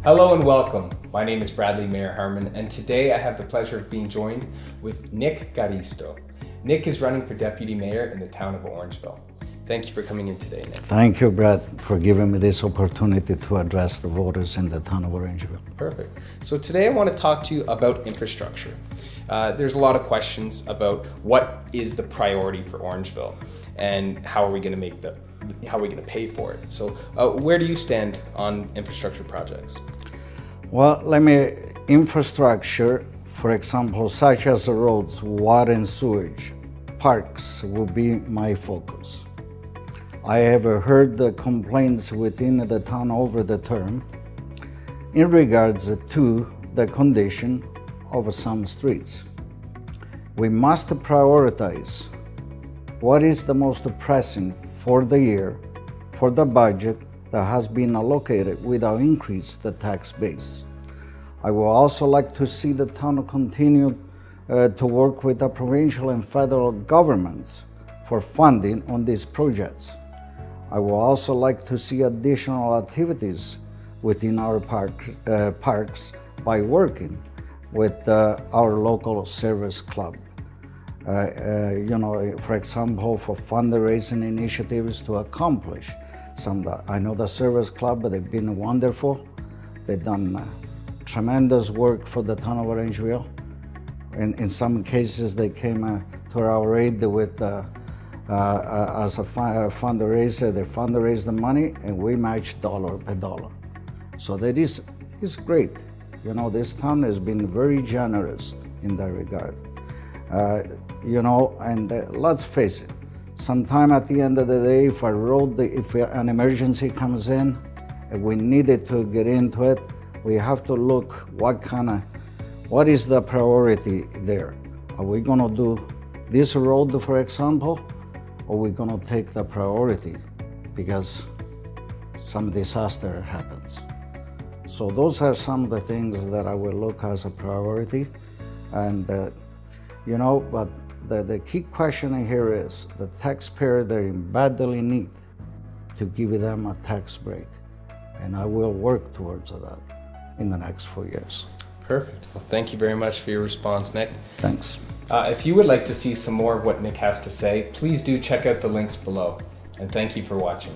Hello and welcome. My name is Bradley Mayer-Harman, and today I have the pleasure of being joined with Nick Garisto. Nick is running for deputy mayor in the town of Orangeville. Thank you for coming in today, Nick. Thank you, Brad, for giving me this opportunity to address the voters in the town of Orangeville. Perfect. So today I want to talk to you about infrastructure. There's a lot of questions about what is the priority for Orangeville and how are we going to pay for it. So where do you stand on infrastructure projects? Well, infrastructure, for example, such as the roads, water and sewage, parks will be my focus. I have heard the complaints within the town over the term in regards to the condition of some streets. We must prioritize what is the most pressing for the year, for the budget that has been allocated without increase the tax base. I would also like to see the town continue to work with the provincial and federal governments for funding on these projects. I would also like to see additional activities within our parks by working with our local service club. For example, for fundraising initiatives to accomplish some that. I know the service club, they've been wonderful. They've done tremendous work for the town of Orangeville. And in some cases, they came to our aid with as a fundraiser. They fundraised the money and we matched dollar per dollar. So that is great. This town has been very generous in that regard. Let's face it, sometime at the end of the day, if an emergency comes in and we needed to get into it, we have to look what is the priority there. Are we gonna do this road, for example, or are we gonna take the priority because some disaster happens? So those are some of the things that I will look as a priority. And but the key question here is the taxpayer, they're in badly need to give them a tax break. And I will work towards that in the next 4 years. Perfect. Well, thank you very much for your response, Nick. Thanks. If you would like to see some more of what Nick has to say, please do check out the links below. And thank you for watching.